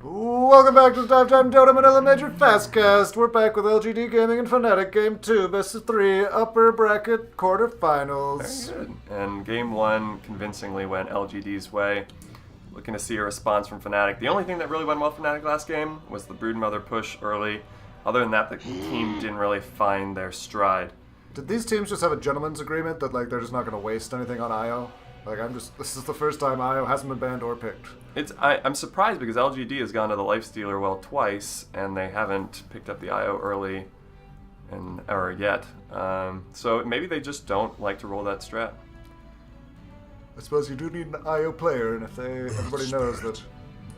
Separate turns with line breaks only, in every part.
Welcome back to the Time Dota Manila Major Fastcast. We're back with LGD Gaming and Fnatic. Game 2, best of 3, upper bracket quarterfinals.
Very good. And game 1 convincingly went LGD's way. Looking to see a response from Fnatic. The only thing that really went well for Fnatic last game was the Broodmother push early. Other than that, the team didn't really find their stride.
Did these teams just have a gentleman's agreement that they're just not going to waste anything on IO? This is the first time IO hasn't been banned or picked.
I'm surprised because LGD has gone to the Lifestealer well twice, and they haven't picked up the IO early or yet. So maybe they just don't like to roll that strat.
I suppose you do need an IO player, and if everybody knows that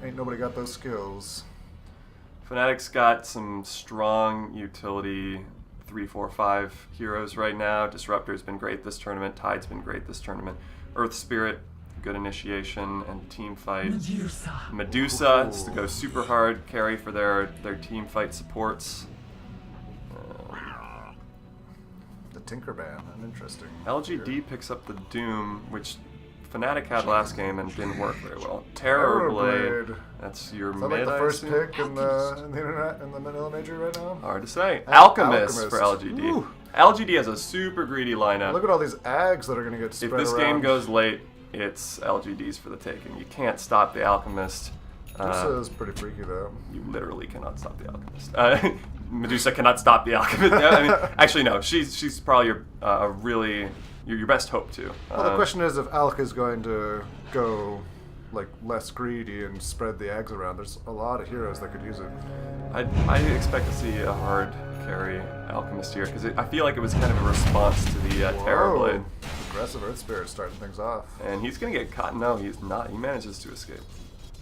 ain't nobody got those skills.
Fnatic's got some strong utility 3, 4, 5 heroes right now. Disruptor's been great this tournament. Tide's been great this tournament. Earth Spirit, good initiation and team fight. Medusa is to go super hard, carry for their team fight supports.
The Tinker ban, an interesting.
LGD picks up the Doom, which Fnatic had last game and didn't work very well. Terrorblade, that's your mid.
Is that the first pick in the internet in the Manila Major right now?
Hard to say. Alchemist for LGD.
Ooh.
LGD has a super greedy lineup.
Look at all these ags that are going to get spread around.
If this game goes late, it's LGD's for the taking. You can't stop the Alchemist.
Medusa is pretty freaky, though.
You literally cannot stop the Alchemist. Medusa cannot stop the Alchemist. I mean, actually, no. She's probably your best hope to.
Well, the question is if Alk is going to go less greedy and spread the eggs around. There's a lot of heroes that could use it.
I expect to see a hard carry Alchemist here because I feel like it was kind of a response to the Terrorblade.
Aggressive Earth Spirit starting things off.
And he's going to get caught. No, he's not. He manages to escape.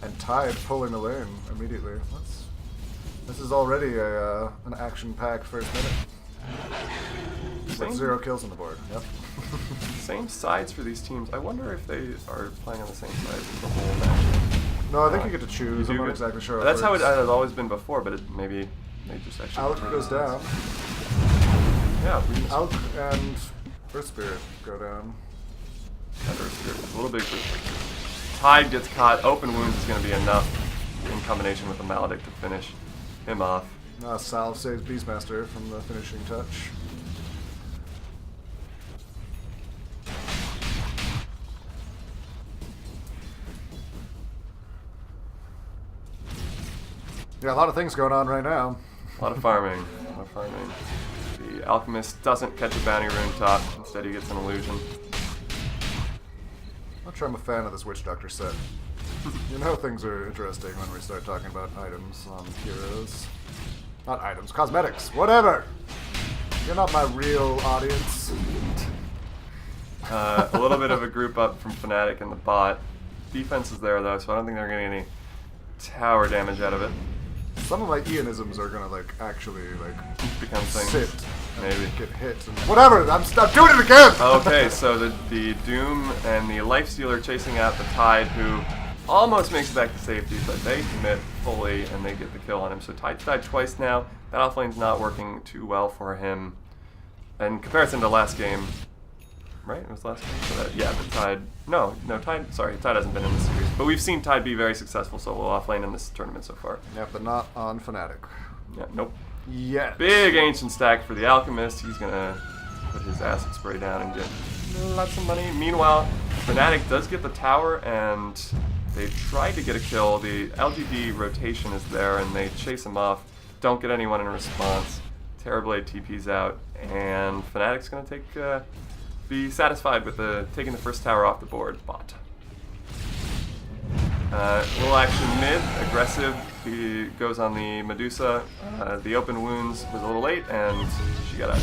And Tide pulling the lane immediately. This is already an action-packed first minute. With 0 kills on the board. Yep.
Same sides for these teams. I wonder if they are playing on the same side the whole match.
No, I think you get to choose. I'm not exactly sure.
That's how it has always been before, but maybe they just actually.
Alk goes down.
Yeah.
Alk and Earth Spirit go down.
That Earth Spirit is a little big for Tide gets caught. Open Wounds is going to be enough in combination with the Maledict to finish him off.
Salve saves Beastmaster from the finishing touch. Yeah, a lot of things going on right now.
A lot of farming. The Alchemist doesn't catch a bounty rune top. Instead, he gets an illusion.
Not sure I'm a fan of this Witch Doctor set. You know things are interesting when we start talking about items on heroes. Not items, cosmetics, whatever! You're not my real audience.
A little bit of a group up from Fnatic and the bot. Defense is there though, so I don't think they're getting any tower damage out of it.
Some of my Ianisms are gonna actually
become things.
Sit
maybe
get hit and whatever. I'm doing it again.
Okay, so the Doom and the Lifestealer chasing out the Tide, who almost makes it back to safety, but they commit fully and they get the kill on him. So Tide's died twice now. That offlane's not working too well for him. In comparison to last game, right? It was last game. So yeah, but Tide. No, Tide. Sorry, Tide hasn't been in this series, but we've seen Tide be very successful solo offlane in this tournament so far.
Yeah, but not on Fnatic.
Yeah, nope.
Yeah.
Big ancient stack for the Alchemist. He's gonna put his acid spray down and get lots of money. Meanwhile, Fnatic does get the tower, and they tried to get a kill. The LGD rotation is there, and they chase him off. Don't get anyone in response. Terrorblade TP's out, and Fnatic's gonna be satisfied with taking the first tower off the board. Bot. Little action mid, aggressive. He goes on the Medusa. The open wounds was a little late, and she got out.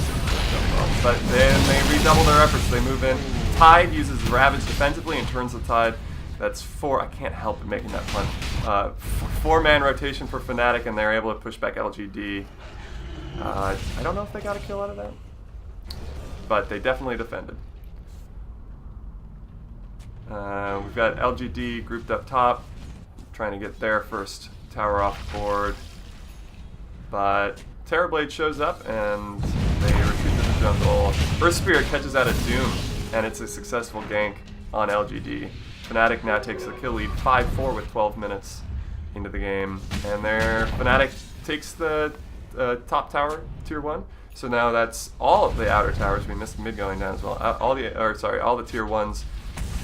But then they redouble their efforts. They move in. Tide uses Ravage defensively and turns the Tide. That's 4. I can't help but making that pun. 4-man rotation for Fnatic, and they're able to push back LGD. I don't know if they got a kill out of that, but they definitely defended. We've got LGD grouped up top, trying to get their first tower off the board. But Terrorblade shows up and they retreat to the jungle. Earth Spirit catches out a Doom, and it's a successful gank on LGD. Fnatic now takes the kill lead 5-4 with 12 minutes into the game. And there, Fnatic takes the top tower, tier 1. So now that's all of the outer towers. We missed mid going down as well. All the tier 1s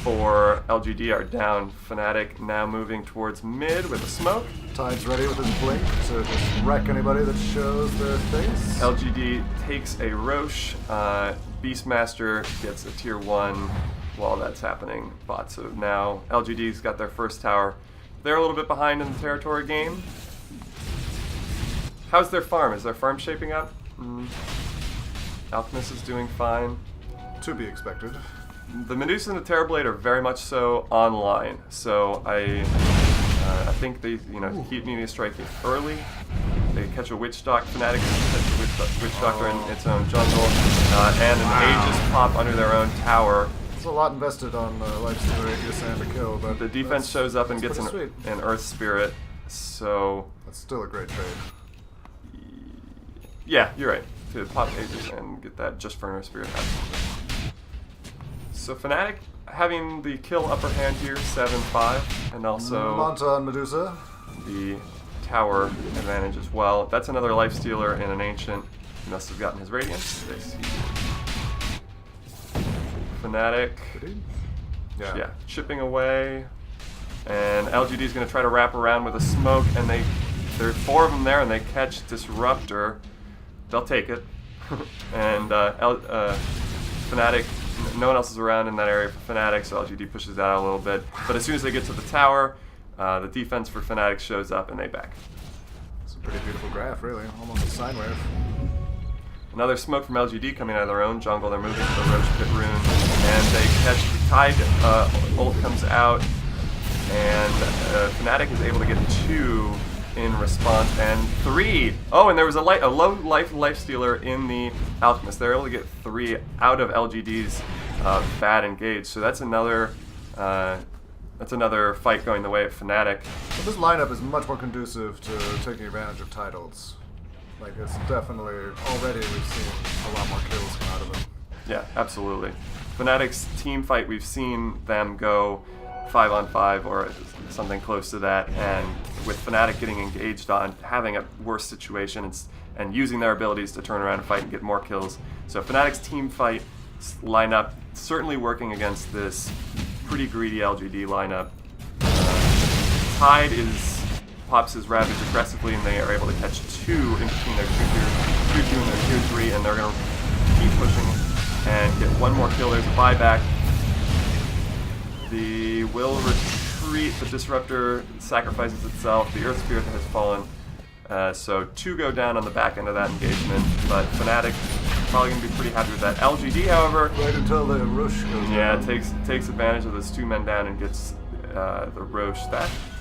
for LGD are down. Fnatic now moving towards mid with a smoke.
Tide's ready with his blink to just wreck anybody that shows their face.
LGD takes a Roche. Beastmaster gets a tier 1 while that's happening. Bot. So now LGD's got their first tower. They're a little bit behind in the territory game. How's their farm? Is their farm shaping up? Alchemist is doing fine.
To be expected.
The Medusa and the Terrorblade are very much so online. So I think they keep needing to strike it early. They catch a Witch Doc. Fnatic catch a Witch Doctor in its own jungle, and an Aegis pop under their own tower.
It's a lot invested on Lifestealer, Aegis, and a kill, but
the defense shows up and gets an Earth Spirit. So
that's still a great trade.
Yeah, you're right. To pop Aegis and get that just for an Earth Spirit. So Fnatic having the kill upper hand here, 7-5, and also
Monta Medusa.
The tower advantage as well. That's another Lifestealer and an Ancient. He must have gotten his Radiance. Fnatic, yeah, chipping away, and LGD is going to try to wrap around with a smoke, and there are 4 of them there, and they catch Disruptor. They'll take it, and Fnatic, no one else is around in that area for Fnatic, so LGD pushes that out a little bit. But as soon as they get to the tower, the defense for Fnatic shows up and they back.
It's a pretty beautiful graph, really, almost a sine wave.
Another smoke from LGD coming out of their own jungle. They're moving to the Roche Pit Rune, and they catch the Tide. Ult comes out, and Fnatic is able to get 2 in response, and 3. Oh, and there was a low life stealer in the Alchemist. They're able to get 3 out of LGD's bad engage. So that's another fight going the way of Fnatic.
But this lineup is much more conducive to taking advantage of Tide ults. Like, it's definitely, already we've seen a lot more kills come out of them.
Yeah, absolutely. Fnatic's team fight, we've seen them go 5-on-5 or something close to that, and with Fnatic getting engaged on, having a worse situation and using their abilities to turn around and fight and get more kills. So Fnatic's team fight lineup certainly working against this pretty greedy LGD lineup. Tide pops his Ravage aggressively, and they are able to catch 2 in between their tier 2 and their tier 3, and they're going to keep pushing and get 1 more kill. There's a buyback. The will retreat. The Disruptor sacrifices itself. The Earth Spirit has fallen. So 2 go down on the back end of that engagement, but Fnatic probably going to be pretty happy with that. LGD, however,
right until the Roche goes down.
takes advantage of those 2 men down and gets the Roche.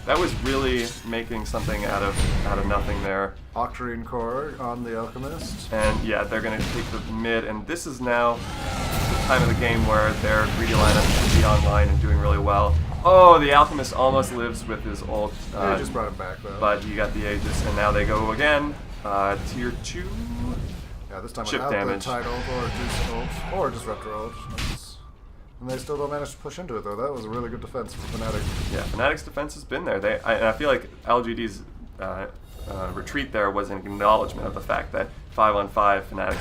That was really making something out of nothing there.
Octarine Core on the Alchemist.
And yeah, they're going to take the mid, and this is now the time of the game where their greedy lineup should be online and doing really well. Oh, the Alchemist almost lives with his ult.
They just brought him back, though.
But he got the Aegis, and now they go again. Tier 2.
Yeah, this time
chip
without
damage.
the Tide ult or Juice ult or Disruptor ult. And they still don't manage to push into it, though. That was a really good defense from Fnatic.
Yeah, Fnatic's defense has been there. And I feel like LGD's retreat there was an acknowledgement of the fact that 5-on-5 Fnatic.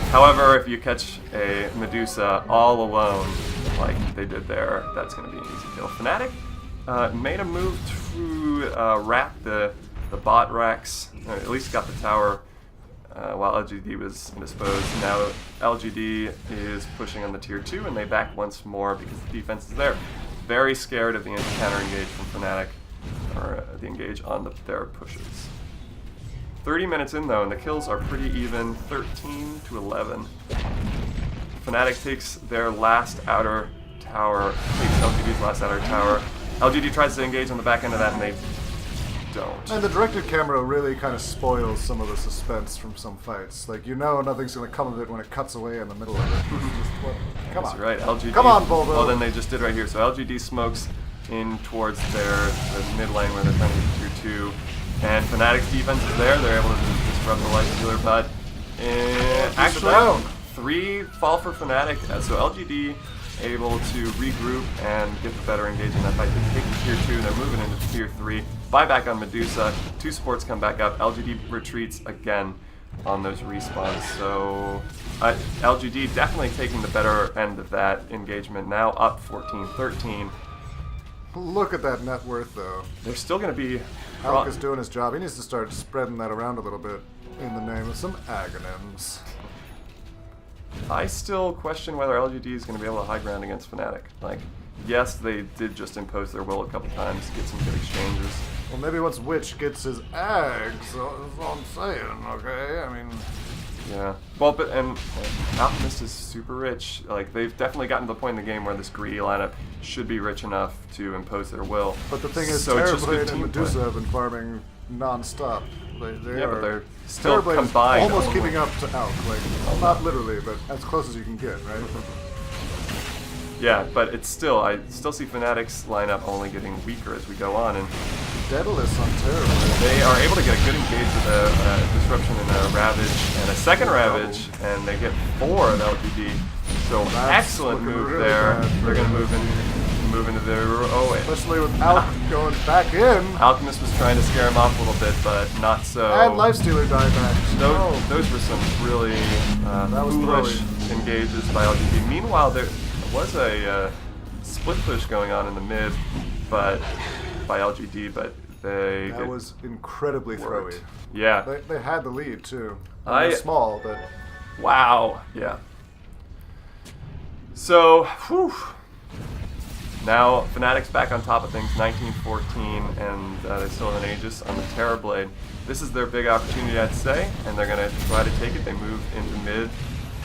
However, if you catch a Medusa all alone, like they did there, that's going to be an easy kill. Fnatic made a move to wrap the bot racks, or at least got the tower while LGD was indisposed. Now LGD is pushing on the tier 2, and they back once more because the defense is there. Very scared of the counter engage from Fnatic, or the engage on their pushes. 30 minutes in though, and the kills are pretty even, 13-11. Fnatic takes their last outer tower, takes LGD's last outer tower. LGD tries to engage on the back end of that, and they don't.
And the directed camera really kind of spoils some of the suspense from some fights. Like, you know nothing's going to come of it when it cuts away in the middle of it. Come on.
That's right, LGD.
Come on, Bulbo.
Well, then they just did right here. So LGD smokes in towards the mid lane where they're trying to get tier 2. And Fnatic's defense is there. They're able to disrupt the life stealer, but actually 3 fall for Fnatic. So LGD able to regroup and get the better engage in that fight. They're taking tier 2, they're moving into tier 3. Buyback on Medusa, 2 supports come back up. LGD retreats again on those respawns. So LGD definitely taking the better end of that engagement. Now up 14-13.
Look at that net worth, though.
They're still going to be...
Alk is doing his job. He needs to start spreading that around a little bit in the name of some agonyms.
I still question whether LGD is going to be able to high ground against Fnatic. Like, yes, they did just impose their will a couple times, get some good exchanges.
Well, maybe once Witch gets his eggs, that's all I'm saying, okay? I mean...
Yeah. Well, but and Alchemist is super rich. Like, they've definitely gotten to the point in the game where this greedy lineup should be rich enough to impose their will.
But the thing is,
so
Terrorblade and Medusa have been farming non-stop. They
but they're still
Terrorblade
combined.
Is almost keeping up to Alk. Like, not literally, but as close as you can get, right?
Yeah, but it's still, I still see Fnatic's lineup only getting weaker as we go on, and
Daedalus on Terrorblade.
they are able to get a good engage with a disruption and a Ravage and a second Ravage, and they get 4 of LGD. So excellent move
really
there. They're going to move into their
especially with Alk going back in.
Alchemist was trying to scare him off a little bit, but not so.
And Lifestealer dieback.
Those were some really foolish engages by LGD. Meanwhile, there was a split push going on in the mid, but by LGD, but that
was incredibly throwy.
Yeah,
they had the lead too. They're small, but
wow, yeah. So, whew. Now Fnatic's back on top of things, 19-14, and they still have an Aegis on the Terrorblade. This is their big opportunity, I'd say, and they're going to try to take it. They move into mid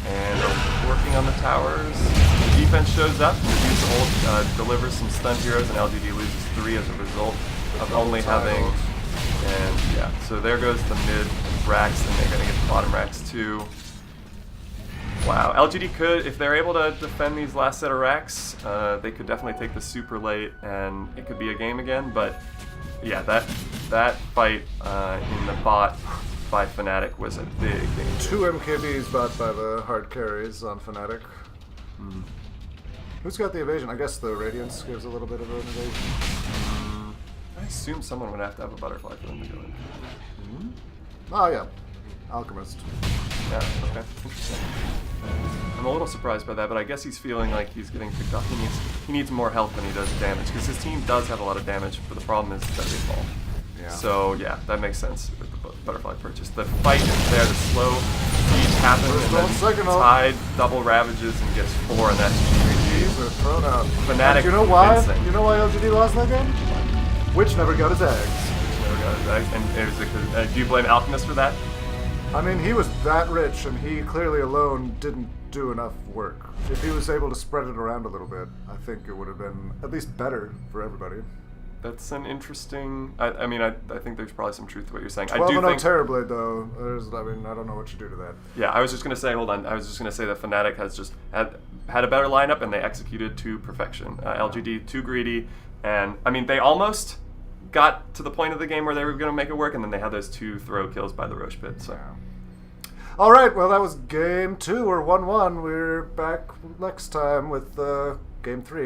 and are working on the towers. The defense shows up, Medusa ult delivers some stun heroes, and LGD loses 3 as a result of only having, and yeah, so there goes the mid racks, and they're going to get the bottom racks too. Wow, LGD could, if they're able to defend these last set of racks, they could definitely take the super late, and it could be a game again, but yeah, that fight in the bot by Fnatic was a big game.
2 MKBs bought by the hard carries on Fnatic. Who's got the evasion? I guess the Radiance gives a little bit of an evasion.
I assume someone would have to have a butterfly for them to go in.
Oh yeah, Alchemist.
Yeah, okay, interesting. I'm a little surprised by that, but I guess he's feeling like he's getting picked off. He needs more health than he does damage, because his team does have a lot of damage, but the problem is that they fall.
Yeah.
So yeah, that makes sense with the butterfly purchase. The fight is there, the slow siege happens, and then Tide double ravages and gets 4, and that's GG.
They're thrown out.
Fnatic,
you know why?
convincing.
You know why LGD lost that game? Witch never got his eggs.
Never got his eggs. And it was because, do you blame Alchemist for that?
I mean, he was that rich, and he clearly alone didn't do enough work. If he was able to spread it around a little bit, I think it would have been at least better for everybody.
That's an interesting... I mean, I think there's probably some truth to what you're saying.
12
I do think
Terrorblade, though. I don't know what you do to that.
Yeah, I was just going to say, hold on. I was just going to say that Fnatic has just had a better lineup, and they executed to perfection. LGD, too greedy, and, I mean, they almost got to the point of the game where they were going to make it work, and then they had those 2 throw kills by the Roche Pit, so...
Yeah. All right, well, that was game 2. We're 1-1. We're back next time with game 3.